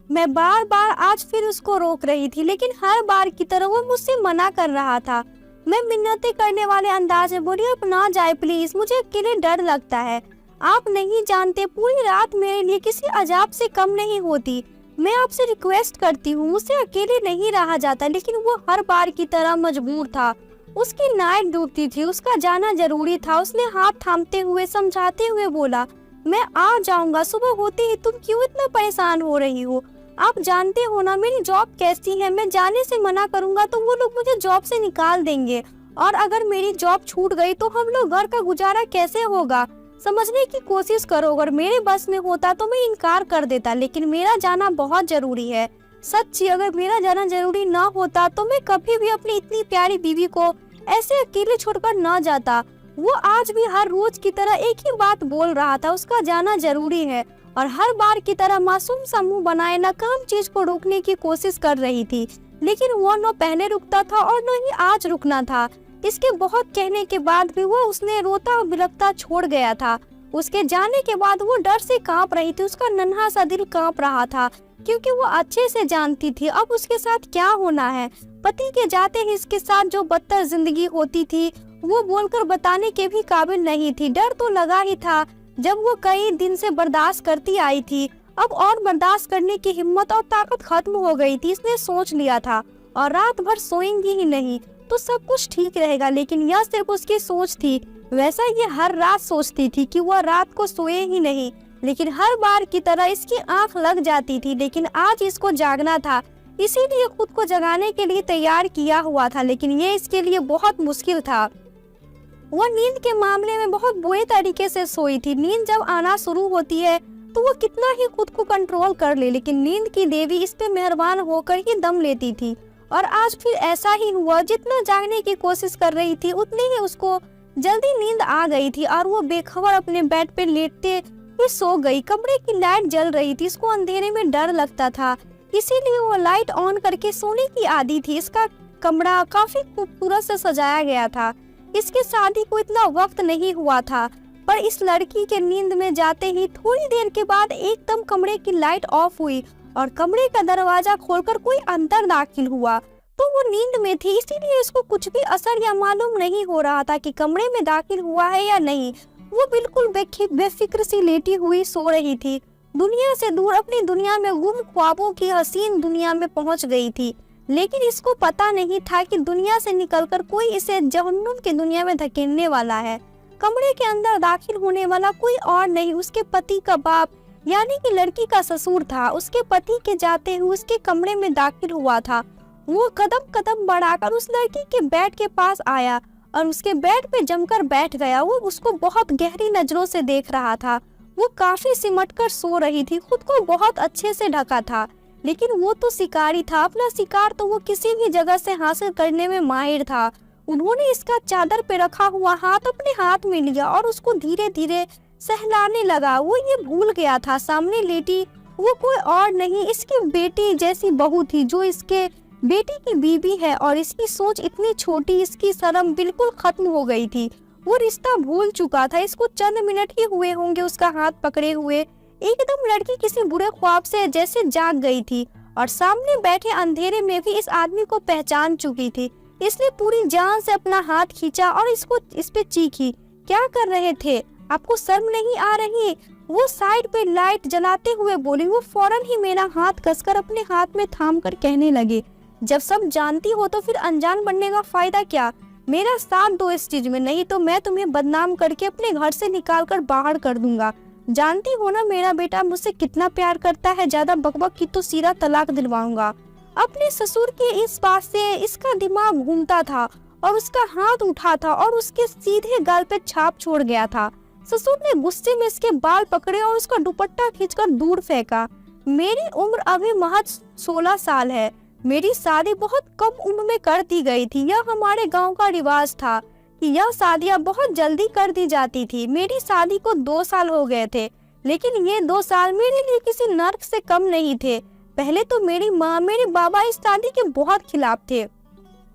मैं बार बार आज फिर उसको रोक रही थी, लेकिन हर बार की तरह वो मुझसे मना कर रहा था। मैं मिन्नतें करने वाले अंदाज में बोली, अब ना जाए प्लीज, मुझे अकेले डर लगता है। आप नहीं जानते, पूरी रात मेरे लिए किसी अजाब से कम नहीं होती। मैं आपसे रिक्वेस्ट करती हूँ, मुझसे अकेले नहीं रहा जाता। लेकिन वो हर बार की तरह मजबूर था। उसकी नाइट ड्यूटी थी, उसका जाना जरूरी था। उसने हाथ थामते हुए समझाते हुए बोला, मैं आ जाऊंगा सुबह होते ही, तुम क्यों इतना परेशान हो रही हो? आप जानते हो ना मेरी जॉब कैसी है, मैं जाने से मना करूंगा तो वो लोग मुझे जॉब से निकाल देंगे, और अगर मेरी जॉब छूट गई तो हम लोग घर का गुजारा कैसे होगा? समझने की कोशिश करो, अगर मेरे बस में होता तो मैं इनकार कर देता, लेकिन मेरा जाना बहुत जरूरी है। सच्ची, अगर मेरा जाना जरूरी ना होता तो मैं कभी भी अपनी इतनी प्यारी बीवी को ऐसे अकेले छोड़कर ना जाता। वो आज भी हर रोज की तरह एक ही बात बोल रहा था, उसका जाना जरूरी है, और हर बार की तरह मासूम सा मुंह बनाए नाकाम चीज को रोकने की कोशिश कर रही थी। लेकिन वो न पहले रुकता था और न ही आज रुकना था। इसके बहुत कहने के बाद भी वो उसने रोता बिलखता छोड़ गया था। उसके जाने के बाद वो डर से कांप रही थी, उसका नन्हा सा दिल कांप रहा था, क्योंकि वो अच्छे से जानती थी अब उसके साथ क्या होना है। पति के जाते ही इसके साथ जो बदतर जिंदगी होती थी वो बोलकर बताने के भी काबिल नहीं थी। डर तो लगा ही था, जब वो कई दिन से बर्दाश्त करती आई थी, अब और बर्दाश्त करने की हिम्मत और ताकत खत्म हो गई थी। इसने सोच लिया था और रात भर सोएंगी ही नहीं तो सब कुछ ठीक रहेगा। लेकिन यह सिर्फ उसकी सोच थी। वैसा ये हर रात सोचती थी कि वह रात को सोए ही नहीं, लेकिन हर बार की तरह इसकी आंख लग जाती थी। लेकिन आज इसको जागना था, इसीलिए खुद को जगाने के लिए तैयार किया हुआ था, लेकिन ये इसके लिए बहुत मुश्किल था। वह नींद के मामले में बहुत बुरे तरीके से सोई थी। नींद जब आना शुरू होती है तो वो कितना ही खुद को कंट्रोल कर ले, लेकिन नींद की देवी इस पे मेहरबान होकर ही दम लेती थी। और आज फिर ऐसा ही हुआ, जितना जागने की कोशिश कर रही थी उतनी ही उसको जल्दी नींद आ गई थी और वो बेखबर अपने बेड पे लेटते हुए सो गई। कमरे की लाइट जल रही थी, इसको अंधेरे में डर लगता था, इसीलिए वो लाइट ऑन करके सोने की आदी थी। इसका कमरा काफी खूबसूरत से सजाया गया था। इसके शादी को इतना वक्त नहीं हुआ था, पर इस लड़की के नींद में जाते ही थोड़ी देर के बाद एकदम कमरे की लाइट ऑफ हुई और कमरे का दरवाजा खोलकर कोई अंदर दाखिल हुआ। तो वो नींद में थी, इसीलिए इसको कुछ भी असर या मालूम नहीं हो रहा था कि कमरे में दाखिल हुआ है या नहीं। वो बिल्कुल बेफिक्र सी लेटी हुई सो रही थी, दुनिया से दूर अपनी दुनिया में गुम ख्वाबों की हसीन दुनिया में पहुंच गई थी। लेकिन इसको पता नहीं था कि दुनिया से निकलकर कोई इसे जहन्नुम की दुनिया में धकेलने वाला है। कमरे के अंदर दाखिल होने वाला कोई और नहीं, उसके पति का बाप यानी कि लड़की का ससुर था। उसके पति के जाते हुए उसके कमरे में दाखिल हुआ था। वो कदम कदम बढ़ाकर उस लड़की के बेड के पास आया और उसके बेड पे जमकर बैठ गया। वो उसको बहुत गहरी नजरों से देख रहा था। वो काफी सिमटकर सो रही थी, खुद को बहुत अच्छे से ढका था, लेकिन वो तो शिकारी था। अपना शिकार तो वो किसी भी जगह से हासिल करने में माहिर था। उन्होंने इसका चादर पे रखा हुआ हाथ अपने हाथ में लिया और उसको धीरे धीरे सहलाने लगा। वो ये भूल गया था सामने लेटी वो कोई और नहीं, इसकी बेटी जैसी बहू थी जो इसके बेटी की बीवी है। और इसकी सोच इतनी छोटी, इसकी शर्म बिल्कुल खत्म हो गई थी। वो रिश्ता भूल चुका था। इसको चंद मिनट ही हुए होंगे उसका हाथ पकड़े हुए। एकदम लड़की किसी बुरे ख्वाब से जैसे जाग गई थी और सामने बैठे अंधेरे में भी इस आदमी को पहचान चुकी थी। इसने पूरी जान से अपना हाथ खींचा और इस पे चीखी, क्या कर रहे थे, आपको शर्म नहीं आ रही? वो साइड पे लाइट जलाते हुए बोली। वो फौरन ही मेरा हाथ कसकर अपने हाथ में थाम कर कहने लगे, जब सब जानती हो तो फिर अनजान बनने का फायदा क्या? मेरा साथ दो इस चीज में, नहीं तो मैं तुम्हें बदनाम करके अपने घर से निकाल कर बाहर कर दूंगा। जानती हो ना मेरा बेटा मुझसे कितना प्यार करता है, ज्यादा बकबक की तो सीधा तलाक दिलवाऊंगा। अपने ससुर के इस बात से इसका दिमाग घूमता था और उसका हाथ उठा था और उसके सीधे गाल पे छाप छोड़ गया था। ससुर ने गुस्से में इसके बाल पकड़े और उसका दुपट्टा खींचकर दूर फेंका। मेरी उम्र अभी महज 16 साल है। मेरी शादी बहुत कम उम्र में कर दी गई थी। यह हमारे गांव का रिवाज था कि यह शादियां बहुत जल्दी कर दी जाती थी। मेरी शादी को 2 साल हो गए थे, लेकिन ये 2 साल मेरे लिए किसी नर्क से कम नहीं थे। पहले तो मेरी माँ मेरे बाबा इस शादी के बहुत खिलाफ थे,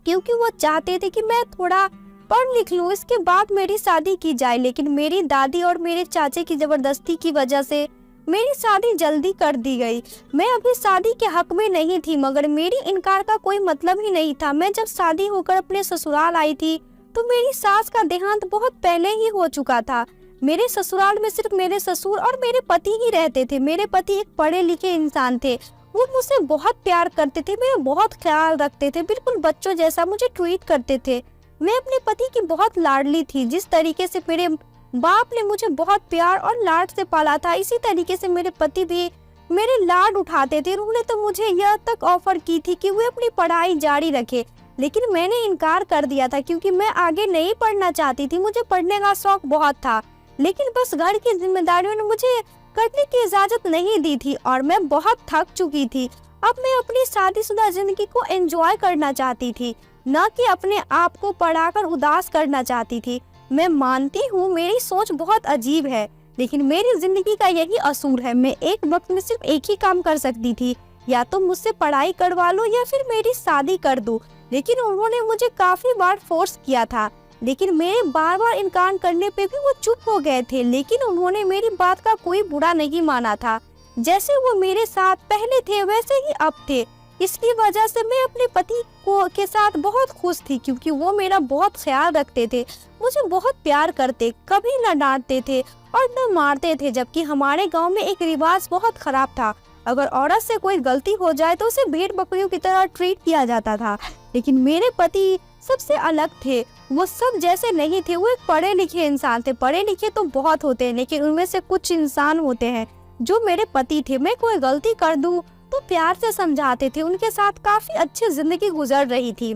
क्योंकि वो चाहते थे कि मैं थोड़ा पढ़ लिख लूं, इसके बाद मेरी शादी की जाए। लेकिन मेरी दादी और मेरे चाचे की जबरदस्ती की वजह से मेरी शादी जल्दी कर दी गई। मैं अभी शादी के हक में नहीं थी, मगर मेरी इनकार का कोई मतलब ही नहीं था। मैं जब शादी होकर अपने ससुराल आई थी तो मेरी सास का देहांत बहुत पहले ही हो चुका था। मेरे ससुराल में सिर्फ मेरे ससुर और मेरे पति ही रहते थे। मेरे पति एक पढ़े लिखे इंसान थे। वो मुझसे बहुत प्यार करते थे, मेरा बहुत ख्याल रखते थे, बिल्कुल बच्चों जैसा मुझे ट्रीट करते थे। मैं अपने पति की बहुत लाडली थी। जिस तरीके से मेरे बाप ने मुझे बहुत प्यार और लाड से पाला था, इसी तरीके से मेरे पति भी मेरे लाड उठाते थे। उन्होंने तो मुझे यह तक ऑफर की थी कि वे अपनी पढ़ाई जारी रखे, लेकिन मैंने इनकार कर दिया था क्योंकि मैं आगे नहीं पढ़ना चाहती थी। मुझे पढ़ने का शौक बहुत था, लेकिन बस घर की जिम्मेदारियों ने मुझे करने की इजाजत नहीं दी थी और मैं बहुत थक चुकी थी। अब मैं अपनी शादीशुदा जिंदगी को एंजॉय करना चाहती थी, न कि अपने आप को पढ़ाकर उदास करना चाहती थी। मैं मानती हूँ मेरी सोच बहुत अजीब है, लेकिन मेरी जिंदगी का यही असूल है। मैं एक वक्त में सिर्फ एक ही काम कर सकती थी, या तो मुझसे पढ़ाई करवा लो या फिर मेरी शादी कर दो। लेकिन उन्होंने मुझे काफी बार फोर्स किया था, लेकिन मेरे बार बार इनकार करने पे भी वो चुप हो गए थे। लेकिन उन्होंने मेरी बात का कोई बुरा नहीं माना था। जैसे वो मेरे साथ पहले थे वैसे ही अब थे। इसकी वजह से मैं अपने पति के साथ बहुत खुश थी, क्योंकि वो मेरा बहुत ख्याल रखते थे, मुझे बहुत प्यार करते, कभी न डांटते थे और न मारते थे। जबकि हमारे गांव में एक रिवाज बहुत खराब था, अगर औरत से कोई गलती हो जाए तो उसे भेड़ बकरियों की तरह ट्रीट किया जाता था। लेकिन मेरे पति सबसे अलग थे। वो सब जैसे नहीं थे। वो एक पढ़े लिखे इंसान थे। पढ़े लिखे तो बहुत होते हैं, लेकिन उनमें से कुछ इंसान होते हैं जो मेरे पति थे। मैं कोई गलती कर दूं तो प्यार से समझाते थे। उनके साथ काफी अच्छी जिंदगी गुजर रही थी।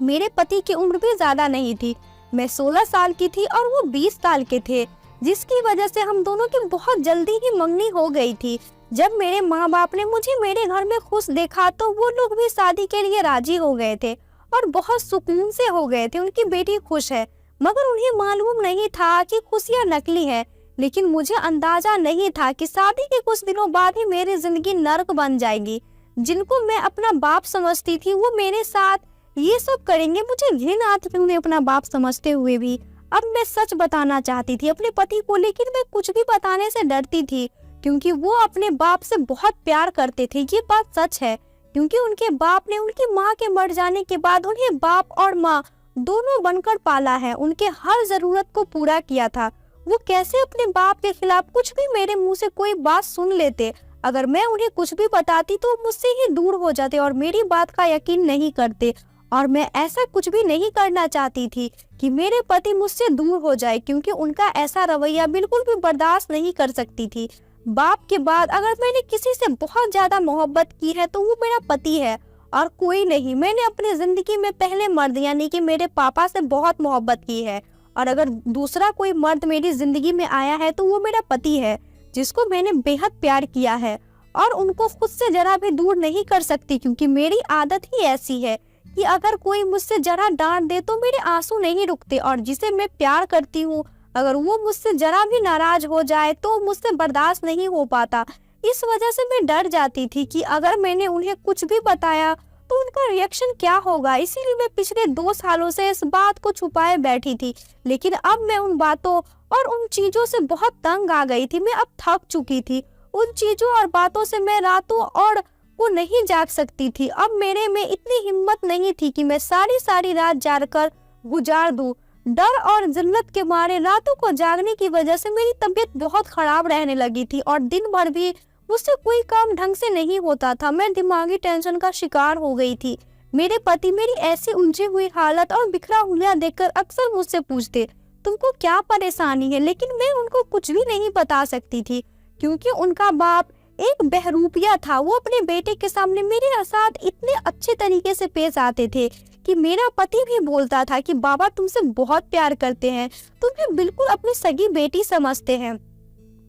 मेरे पति की उम्र भी ज्यादा नहीं थी। मैं 16 साल की थी और वो 20 साल के थे, जिसकी वजह से हम दोनों की बहुत जल्दी ही मंगनी हो गई थी। जब मेरे माँ बाप ने मुझे मेरे घर में खुश देखा तो वो लोग भी शादी के लिए राजी हो गए थे और बहुत सुकून से हो गए थे। उनकी बेटी खुश है, मगर उन्हें मालूम नहीं था कि खुशियाँ नकली है। लेकिन मुझे अंदाजा नहीं था कि शादी के कुछ दिनों बाद ही मेरी जिंदगी नर्क बन जाएगी। जिनको मैं अपना बाप समझती थी वो मेरे साथ ये सब करेंगे। मुझे घिन आती थी उन्हें अपना बाप समझते हुए भी। अब मैं सच बताना चाहती थी अपने पति को, लेकिन मैं कुछ भी बताने से डरती थी, क्योंकि वो अपने बाप से बहुत प्यार करते थे। ये बात सच है, क्योंकि उनके बाप ने उनकी माँ के मर जाने के बाद उन्हें बाप और माँ दोनों बनकर पाला है, उनके हर जरूरत को पूरा किया था। वो कैसे अपने बाप के खिलाफ कुछ भी मेरे मुंह से कोई बात सुन लेते। अगर मैं उन्हें कुछ भी बताती तो मुझसे ही दूर हो जाते और मेरी बात का यकीन नहीं करते। और मैं ऐसा कुछ भी नहीं करना चाहती थी कि मेरे पति मुझसे दूर हो जाए, क्योंकि उनका ऐसा रवैया बिल्कुल भी बर्दाश्त नहीं कर सकती थी। बाप के बाद अगर मैंने किसी से बहुत ज्यादा मोहब्बत की है तो वो मेरा पति है और कोई नहीं। मैंने अपनी जिंदगी में पहले मर्द यानी कि मेरे पापा से बहुत मोहब्बत की है, और अगर दूसरा कोई मर्द मेरी जिंदगी में आया है तो वो मेरा पति है, जिसको मैंने बेहद प्यार किया है और उनको खुद से जरा भी दूर नहीं कर सकती, क्योंकि मेरी आदत ही ऐसी है कि अगर कोई मुझसे जरा डांट दे तो मेरे आंसू नहीं रुकते, और जिसे मैं प्यार करती हूँ अगर वो मुझसे जरा भी नाराज हो जाए तो मुझसे बर्दाश्त नहीं हो पाता। इस वजह से मैं डर जाती थी कि अगर मैंने उन्हें कुछ भी बताया तो उनका रिएक्शन क्या होगा। इसीलिए मैं पिछले 2 सालों से इस बात को छुपाए बैठी थी। लेकिन अब मैं उन बातों और उन चीजों से बहुत तंग आ गई थी। मैं अब थक चुकी थी। उन चीजों और बातों से मैं रातों और को नहीं जाग सकती थी। अब मेरे में इतनी हिम्मत नहीं थी कि मैं सारी रात जागकर गुजार दूं। डर और जिल्लत के मारे रातों को जागने की वजह से मेरी तबीयत बहुत खराब रहने लगी थी और दिन भर भी मुझसे कोई काम ढंग से नहीं होता था। मैं दिमागी टेंशन का शिकार हो गई थी। मेरे पति मेरी ऐसी उलझी हुई हालत और बिखरा हुलिया देखकर अक्सर मुझसे पूछते, तुमको क्या परेशानी है? लेकिन मैं उनको कुछ भी नहीं बता सकती थी, क्योंकि उनका बाप एक बहरूपिया था। वो अपने बेटे के सामने मेरे साथ इतने अच्छे तरीके से पेश आते थे कि मेरा पति भी बोलता था कि बाबा तुमसे बहुत प्यार करते हैं, तुम्हें बिल्कुल अपनी सगी बेटी समझते हैं,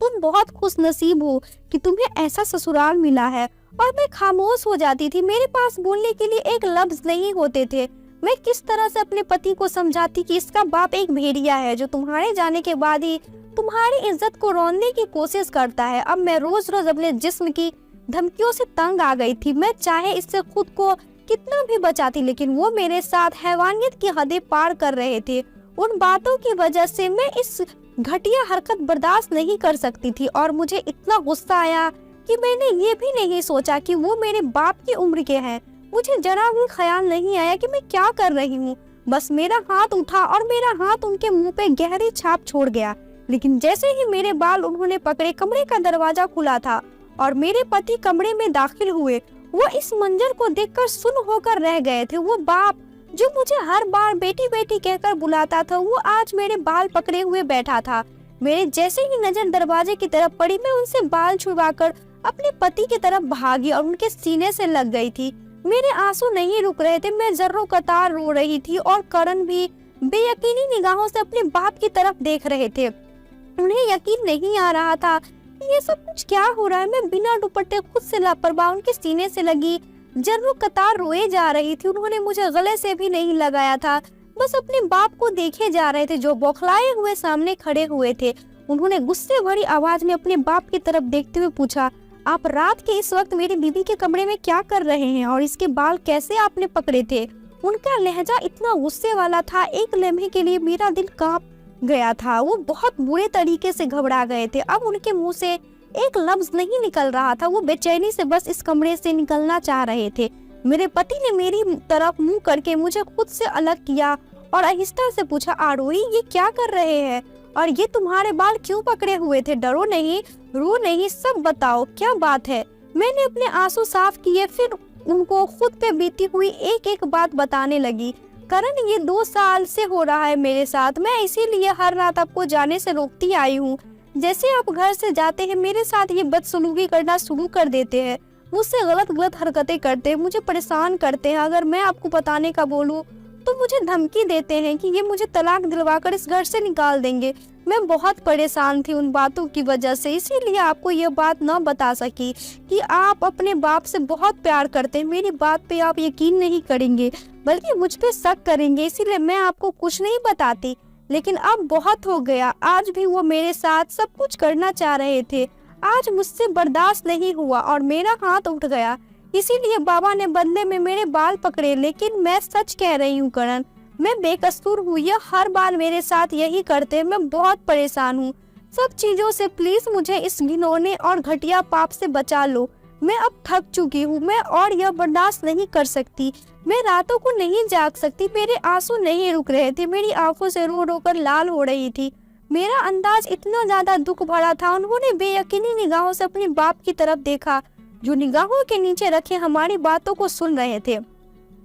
तुम बहुत खुश नसीब हो कि तुम्हें ऐसा ससुराल मिला है। और मैं खामोश हो जाती थी। मेरे पास बोलने के लिए एक लफ्ज नहीं होते थे। मैं किस तरह से अपने पति को समझाती कि इसका बाप एक भेड़िया है जो तुम्हारे जाने के बाद ही तुम्हारी इज्जत को रौंदने की कोशिश करता है। अब मैं रोज रोज अपने जिस्म की धमकियों से तंग आ गई थी। मैं चाहे इससे खुद को कितना भी बचाती, लेकिन वो मेरे साथ हैवानियत की हदें पार कर रहे थे। उन बातों की वजह से मैं इस घटिया हरकत बर्दाश्त नहीं कर सकती थी और मुझे इतना गुस्सा आया कि मैंने ये भी नहीं सोचा कि वो मेरे बाप की उम्र के हैं। मुझे जरा भी ख्याल नहीं आया कि मैं क्या कर रही हूँ। बस मेरा हाथ उठा और मेरा हाथ उनके मुंह पे गहरी छाप छोड़ गया। लेकिन जैसे ही मेरे बाल उन्होंने पकड़े, कमरे का दरवाजा खुला था और मेरे पति कमरे में दाखिल हुए। वो इस मंजर को देखकर सुन्न होकर रह गए थे। वो बाप जो मुझे हर बार बेटी बेटी कहकर बुलाता था, वो आज मेरे बाल पकड़े हुए बैठा था। मेरे जैसे ही नजर दरवाजे की तरफ पड़ी, मैं उनसे बाल छुड़वाकर अपने पति की तरफ भागी और उनके सीने से लग गई थी। मेरे आंसू नहीं रुक रहे थे, मैं जर्रों कतार रो रही थी और करण भी बेयकीनी निगाहों से अपने बाप की तरफ देख रहे थे। उन्हें यकीन नहीं आ रहा था कि ये सब कुछ क्या हो रहा है। मैं बिना दुपट्टे खुद से लापरवाह उनके सीने से लगी जर्रों कतार रोए जा रही थी। उन्होंने मुझे गले से भी नहीं लगाया था, बस अपने बाप को देखे जा रहे थे जो बौखलाए हुए सामने खड़े हुए थे। उन्होंने गुस्से भरी आवाज में अपने बाप की तरफ देखते हुए पूछा, आप रात के इस वक्त मेरी बीवी के कमरे में क्या कर रहे हैं और इसके बाल कैसे आपने पकड़े थे? उनका लहजा इतना गुस्से वाला था, एक लम्हे के लिए मेरा दिल कांप गया था। वो बहुत बुरे तरीके से घबरा गए थे। अब उनके मुंह से एक लफ्ज नहीं निकल रहा था। वो बेचैनी से बस इस कमरे से निकलना चाह रहे थे। मेरे पति ने मेरी तरफ मुंह करके मुझे खुद से अलग किया और आहिस्ता से पूछा, आरोही ये क्या कर रहे हैं और ये तुम्हारे बाल क्यों पकड़े हुए थे? डरो नहीं, रो नहीं, सब बताओ क्या बात है। मैंने अपने आंसू साफ किए, फिर उनको खुद पे बीती हुई एक एक बात बताने लगी। करण, ये 2 साल से हो रहा है मेरे साथ। मैं इसीलिए हर रात आपको जाने से रोकती आई हूँ। जैसे आप घर से जाते हैं मेरे साथ ये बदसलूकी करना शुरू कर देते हैं, मुझसे गलत गलत हरकतें करते हैं, मुझे परेशान करते हैं। अगर मैं आपको बताने का बोलूँ तो मुझे धमकी देते हैं कि ये मुझे तलाक दिलवाकर इस घर से निकाल देंगे। मैं बहुत परेशान थी उन बातों की वजह से, इसीलिए आपको ये बात न बता सकी कि आप अपने बाप से बहुत प्यार करते हैं। मेरी बात पे आप यकीन नहीं करेंगे बल्कि मुझ पे शक करेंगे, इसीलिए मैं आपको कुछ नहीं बताती। लेकिन अब बहुत हो गया। आज भी वो मेरे साथ सब कुछ करना चाह रहे थे। आज मुझसे बर्दाश्त नहीं हुआ और मेरा हाथ उठ गया, इसीलिए बाबा ने बदले में मेरे बाल पकड़े। लेकिन मैं सच कह रही हूँ करण, मैं बेकसूर हूँ। ये हर बार मेरे साथ यही करते हैं। मैं बहुत परेशान हूँ सब चीजों से। प्लीज मुझे इस घिनौने और घटिया पाप से बचा लो। मैं अब थक चुकी हूँ, मैं और यह बर्दाश्त नहीं कर सकती। मैं रातों को नहीं जाग सकती। मेरे आंसू नहीं रुक रहे थे, मेरी आंखों से रो रो कर लाल हो रही थी। मेरा अंदाज इतना ज्यादा दुख भरा था। उन्होंने बेयकीनी निगाहों से अपने बाप की तरफ देखा जो निगाहों के नीचे रखे हमारी बातों को सुन रहे थे।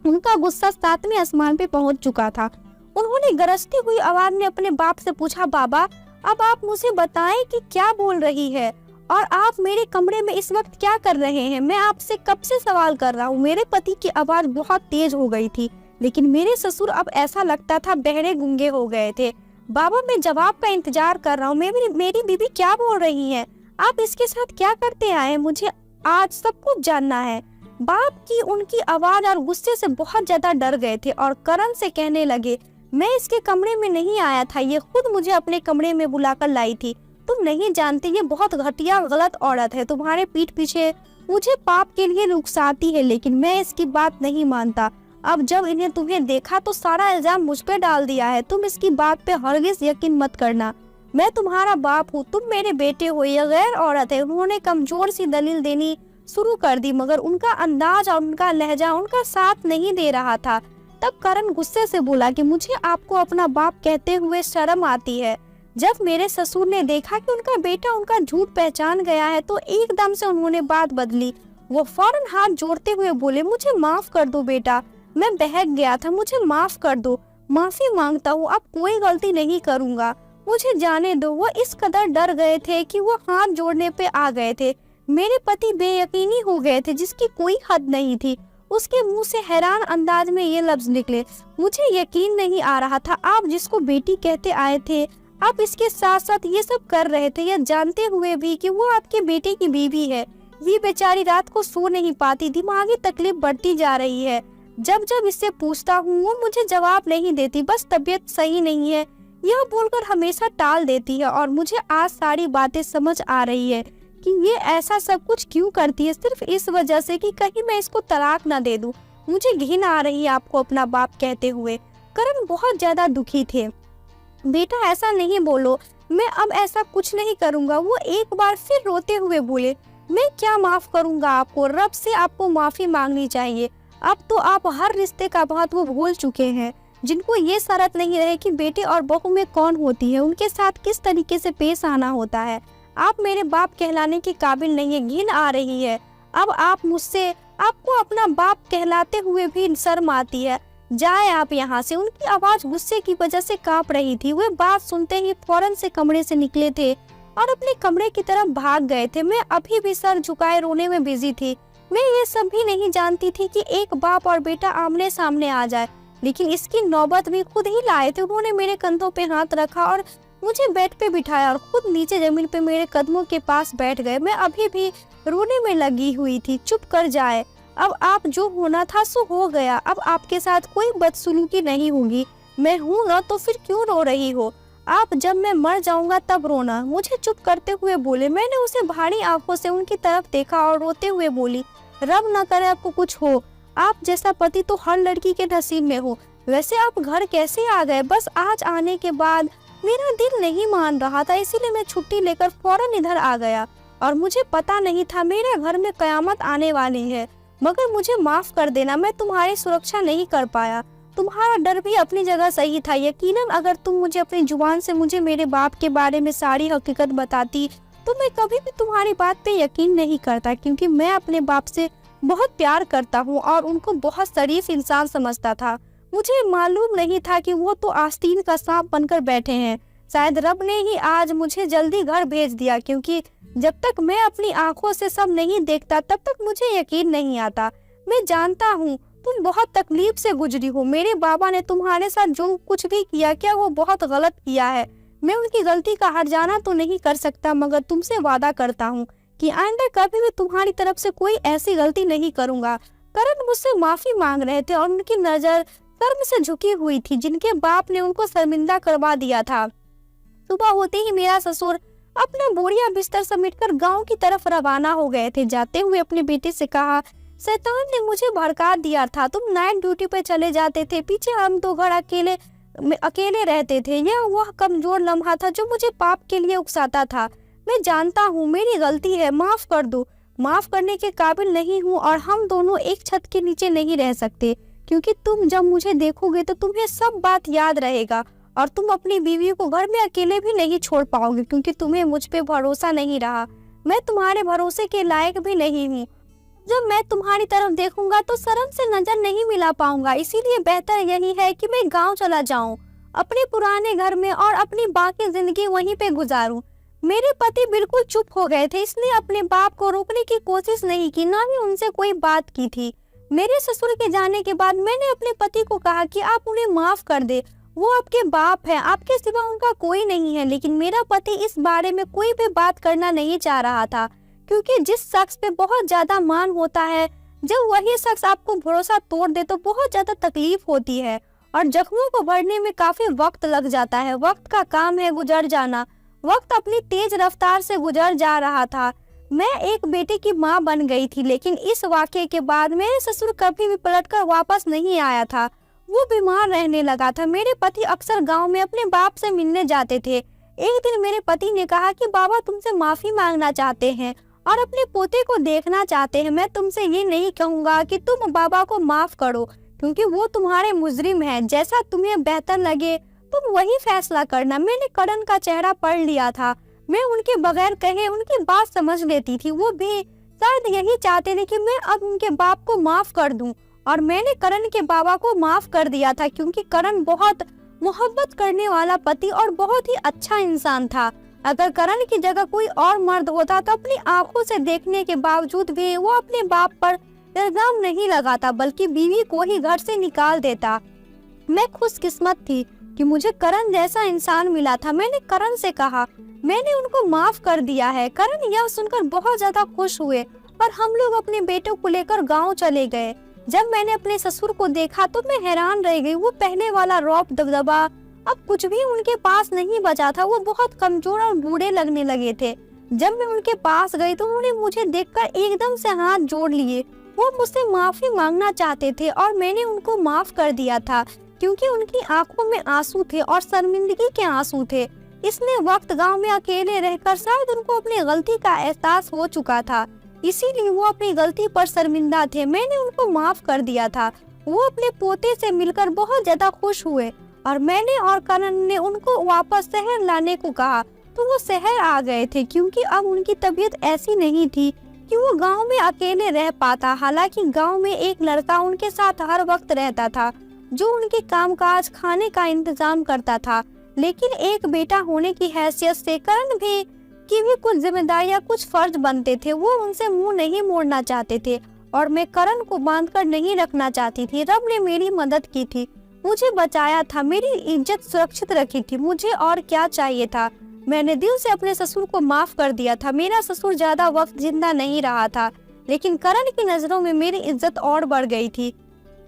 उनका गुस्सा 7वें आसमान पे पहुंच चुका था। उन्होंने गरजती हुई आवाज में अपने बाप से पूछा, बाबा अब आप मुझे बताएं कि क्या बोल रही है और आप मेरे कमरे में इस वक्त क्या कर रहे हैं? मैं आपसे कब से सवाल कर रहा हूँ। मेरे पति की आवाज बहुत तेज हो गई थी, लेकिन मेरे ससुर अब ऐसा लगता था बहरे गूंगे हो गए थे। बाबा मैं जवाब का इंतजार कर रहा हूँ। मेरी बीबी क्या बोल रही है? आप इसके साथ क्या करते आए? मुझे आज सब कुछ जानना है। बाप की उनकी आवाज और गुस्से से बहुत ज्यादा डर गए थे और करण से कहने लगे, मैं इसके कमरे में नहीं आया था, ये खुद मुझे अपने कमरे में बुलाकर लाई थी। तुम नहीं जानते ये बहुत घटिया गलत औरत है, तुम्हारे पीठ पीछे मुझे पाप के लिए रुखसाती है, लेकिन मैं इसकी बात नहीं मानता। अब जब इन्हें तुम्हें देखा तो सारा इल्जाम मुझ पे डाल दिया है। तुम इसकी बात पे हरगिज यकीन मत करना। मैं तुम्हारा बाप हूँ, तुम मेरे बेटे हो, ये गैर औरत है। उन्होंने कमजोर सी दलील देनी शुरू कर दी, मगर उनका अंदाज और उनका लहजा उनका साथ नहीं दे रहा था। तब करण गुस्से से बोला कि मुझे आपको अपना बाप कहते हुए शर्म आती है। जब मेरे ससुर ने देखा कि उनका बेटा उनका झूठ पहचान गया है तो एकदम से उन्होंने बात बदली। वो फौरन हाथ जोड़ते हुए बोले, मुझे माफ कर दो बेटा, मैं बहक गया था, मुझे माफ कर दो, माफी मांगता हूँ, अब कोई गलती नहीं करूँगा, मुझे जाने दो। वो इस कदर डर गए थे कि वो हाथ जोड़ने पे आ गए थे। मेरे पति बेयकीनी हो गए थे जिसकी कोई हद नहीं थी। उसके मुंह से हैरान अंदाज में ये लफ्ज निकले, मुझे यकीन नहीं आ रहा था आप जिसको बेटी कहते आए थे आप इसके साथ साथ ये सब कर रहे थे, यह जानते हुए भी कि वो आपके बेटे की बीवी है। ये बेचारी रात को सो नहीं पाती, दिमागी तकलीफ बढ़ती जा रही है। जब जब इससे पूछता हूँ वो मुझे जवाब नहीं देती, बस तबीयत सही नहीं है यह बोलकर हमेशा टाल देती है। और मुझे आज सारी बातें समझ आ रही है कि ये ऐसा सब कुछ क्यों करती है, सिर्फ इस वजह से कि कहीं मैं इसको तलाक ना दे दूं। मुझे घिन आ रही है आपको अपना बाप कहते हुए। करण बहुत ज्यादा दुखी थे। बेटा ऐसा नहीं बोलो, मैं अब ऐसा कुछ नहीं करूँगा। वो एक बार फिर रोते हुए बोले, मैं क्या माफ करूँगा आपको, रब से आपको माफी मांगनी चाहिए। अब तो आप हर रिश्ते का महत्व भूल चुके हैं। जिनको ये शर्त नहीं रहे कि बेटे और बहू में कौन होती है, उनके साथ किस तरीके से पेश आना होता है। आप मेरे बाप कहलाने के काबिल नहीं है, घिन आ रही है। अब आप मुझसे, आपको अपना बाप कहलाते हुए भी शर्म आती है। जाए आप यहाँ से। उनकी आवाज गुस्से की वजह से कांप रही थी। वे बात सुनते ही फौरन से कमरे से निकले थे और अपने कमरे की तरफ भाग गए थे। मैं अभी भी सर झुकाए रोने में बिजी थी। मैं ये सब भी नहीं जानती थी कि एक बाप और बेटा आमने सामने आ जाए, लेकिन इसकी नौबत भी खुद ही लाए थे। उन्होंने मेरे कंधों पे हाथ रखा और मुझे बेड पे बिठाया और खुद नीचे जमीन पे मेरे कदमों के पास बैठ गए। मैं अभी भी रोने में लगी हुई थी। चुप कर जाए, अब आप जो होना था सो हो गया। अब आपके साथ कोई बदसलूकी नहीं होगी। मैं हूँ ना, तो फिर क्यों रो रही हो? आप जब मैं मर जाऊंगा तब रोना। मुझे चुप करते हुए बोले। मैंने उसे भारी आंखों से उनकी तरफ देखा और रोते हुए बोली, रब न करे आपको कुछ हो। आप जैसा पति तो हर लड़की के नसीब में हो। वैसे आप घर कैसे आ गए? बस आज आने के बाद मेरा दिल नहीं मान रहा था, इसीलिए मैं छुट्टी लेकर फौरन इधर आ गया। और मुझे पता नहीं था मेरे घर में कयामत आने वाली है। मगर मुझे माफ कर देना, मैं तुम्हारी सुरक्षा नहीं कर पाया। तुम्हारा डर भी अपनी जगह सही था। यकीनन अगर तुम मुझे अपनी जुबान से मुझे मेरे बाप के बारे में सारी हकीकत बताती तो मैं कभी भी तुम्हारी बात पे यकीन नहीं करता, क्योंकि मैं अपने बाप से बहुत प्यार करता हूँ और उनको बहुत शरीफ इंसान समझता था। मुझे मालूम नहीं था कि वो तो आस्तीन का सांप बनकर बैठे हैं। शायद रब ने ही आज मुझे जल्दी घर भेज दिया, क्योंकि जब तक मैं अपनी आंखों से सब नहीं देखता तब तक मुझे यकीन नहीं आता। मैं जानता हूँ तुम बहुत तकलीफ से गुजरी हो। मेरे बाबा ने तुम्हारे साथ जो कुछ भी किया, क्या वो बहुत गलत किया है। मैं उनकी गलती का हर्जाना तो नहीं कर सकता, मगर तुमसे वादा करता हूँ कि आइंदा कभी भी तुम्हारी तरफ से कोई ऐसी गलती नहीं करूँगा। करण मुझसे माफी मांग रहे थे और उनकी नजर शर्म से झुकी हुई थी, जिनके बाप ने उनको शर्मिंदा करवा दिया था। सुबह होते ही मेरा ससुर अपना बोरिया बिस्तर समेटकर गांव की तरफ रवाना हो गए थे। जाते हुए अपने बेटे से कहा, शैतान ने मुझे भड़का दिया था। तुम नाइट ड्यूटी पे चले जाते थे, पीछे हम दो घर अकेले रहते थे। यह वह कमजोर लम्हा था जो मुझे पाप के लिए उकसाता था। मैं जानता हूँ मेरी गलती है, माफ कर दो। माफ करने के काबिल नहीं हूँ और हम दोनों एक छत के नीचे नहीं रह सकते, क्योंकि तुम जब मुझे देखोगे तो तुम्हें सब बात याद रहेगा और तुम अपनी बीवी को घर में अकेले भी नहीं छोड़ पाओगे, क्योंकि तुम्हें मुझ पे भरोसा नहीं रहा। मैं तुम्हारे भरोसे के लायक भी नहीं हूँ। जब मैं तुम्हारी तरफ देखूंगा तो शर्म से नजर नहीं मिला पाऊंगा। इसीलिए बेहतर यही है कि मैं गांव चला जाऊं, अपने पुराने घर में, और अपनी बाकी जिंदगी वहीं पे गुजारूं। मेरे पति बिल्कुल चुप हो गए थे, इसलिए अपने बाप को रोकने की कोशिश नहीं की, ना ही उनसे कोई बात की थी। मेरे ससुर के जाने के बाद मैंने अपने पति को कहा कि आप उन्हें माफ कर दे। वो आपके बाप है, आपके सिवा उनका कोई नहीं है। लेकिन मेरा पति इस बारे में कोई भी बात करना नहीं चाह रहा था, क्योंकि जिस शख्स पे बहुत ज्यादा मान होता है, जब वही शख्स आपको भरोसा तोड़ दे तो बहुत ज्यादा तकलीफ होती है और जख्मों को भरने में काफी वक्त लग जाता है। वक्त का काम है गुजर जाना। वक्त अपनी तेज रफ्तार से गुजर जा रहा था। मैं एक बेटे की माँ बन गई थी, लेकिन इस वाक़ये के बाद मेरे ससुर कभी भी पलटकर वापस नहीं आया था। वो बीमार रहने लगा था। मेरे पति अक्सर गांव में अपने बाप से मिलने जाते थे। एक दिन मेरे पति ने कहा कि बाबा तुमसे माफी मांगना चाहते हैं और अपने पोते को देखना चाहते हैं। मैं तुमसे ये नहीं कहूँगा कि तुम बाबा को माफ करो, क्योंकि वो तुम्हारे मुजरिम हैं। जैसा तुम्हें बेहतर लगे तुम वही फैसला करना। मैंने करण का चेहरा पढ़ लिया था। मैं उनके बगैर कहे उनकी बात समझ लेती थी। वो भी शायद यही चाहते थे कि मैं अब उनके बाप को माफ कर दूं, और मैंने करण के बाबा को माफ कर दिया था, क्योंकि करण बहुत मोहब्बत करने वाला पति और बहुत ही अच्छा इंसान था। अगर करण की जगह कोई और मर्द होता तो अपनी आंखों से देखने के बावजूद भी वो अपने बाप पर इल्जाम नहीं लगाता, बल्कि बीवी को ही घर से निकाल देता। मैं खुशकिस्मत थी कि मुझे करण जैसा इंसान मिला था। मैंने करण से कहा, मैंने उनको माफ कर दिया है। करण यह सुनकर बहुत ज्यादा खुश हुए और हम लोग अपने बेटों को लेकर गांव चले गए। जब मैंने अपने ससुर को देखा तो मैं हैरान रह गई। वो पहले वाला रौब दबदबा अब कुछ भी उनके पास नहीं बचा था। वो बहुत कमजोर और बूढ़े लगने लगे थे। जब मैं उनके पास गई तो उन्होंने मुझे देखकर एकदम से हाथ जोड़ लिए। वो मुझसे माफी मांगना चाहते थे और मैंने उनको माफ कर दिया था, क्योंकि उनकी आंखों में आंसू थे और शर्मिंदगी के आंसू थे। इसने वक्त गांव में अकेले रहकर शायद उनको अपनी गलती का एहसास हो चुका था, इसीलिए वो अपनी गलती पर शर्मिंदा थे। मैंने उनको माफ कर दिया था। वो अपने पोते से मिलकर बहुत ज्यादा खुश हुए और मैंने और करण ने उनको वापस शहर लाने को कहा तो वो शहर आ गए थे, क्योंकि अब उनकी तबीयत ऐसी नहीं थी कि वो गांव में अकेले रह पाता। हालांकि गांव में एक लड़का उनके साथ हर वक्त रहता था जो उनके कामकाज खाने का इंतजाम करता था, लेकिन एक बेटा होने की हैसियत से करण की भी कुछ जिम्मेदारियां, कुछ फर्ज बनते थे। वो उनसे मुंह नहीं मोड़ना चाहते थे और मैं करण को बांधकर नहीं रखना चाहती थी। रब ने मेरी मदद की थी, मुझे बचाया था, मेरी इज्जत सुरक्षित रखी थी। मुझे और क्या चाहिए था। मैंने दिल से अपने ससुर को माफ कर दिया था। मेरा ससुर ज्यादा वक्त जिंदा नहीं रहा था, लेकिन करण की नजरों में मेरी इज्जत और बढ़ गई थी,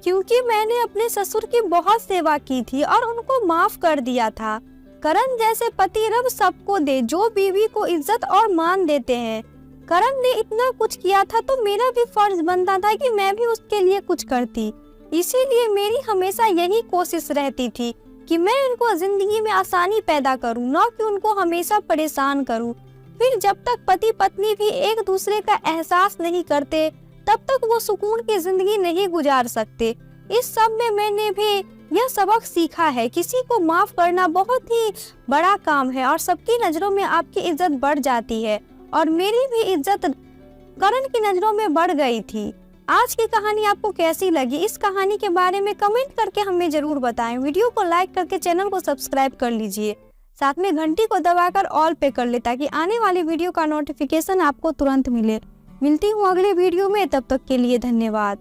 क्योंकि मैंने अपने ससुर की बहुत सेवा की थी और उनको माफ कर दिया था। करण जैसे पति रब सबको दे, जो बीवी को इज्जत और मान देते हैं। करण ने इतना कुछ किया था तो मेरा भी फर्ज बनता था कि मैं भी उसके लिए कुछ करती। इसीलिए मेरी हमेशा यही कोशिश रहती थी कि मैं उनको जिंदगी में आसानी पैदा करूं, न कि उनको हमेशा परेशान करूं। फिर जब तक पति पत्नी भी एक दूसरे का एहसास नहीं करते तब तक वो सुकून की जिंदगी नहीं गुजार सकते। इस सब में मैंने भी यह सबक सीखा है, किसी को माफ करना बहुत ही बड़ा काम है और सबकी नजरों में आपकी इज्जत बढ़ जाती है और मेरी भी इज्जत करण की नजरों में बढ़ गई थी। आज की कहानी आपको कैसी लगी? इस कहानी के बारे में कमेंट करके हमें जरूर बताएं। वीडियो को लाइक करके चैनल को सब्सक्राइब कर लीजिए, साथ में घंटी को दबाकर ऑल पे कर ले ताकि आने वाली वीडियो का नोटिफिकेशन आपको तुरंत मिले। मिलती हूँ अगले वीडियो में, तब तक के लिए धन्यवाद।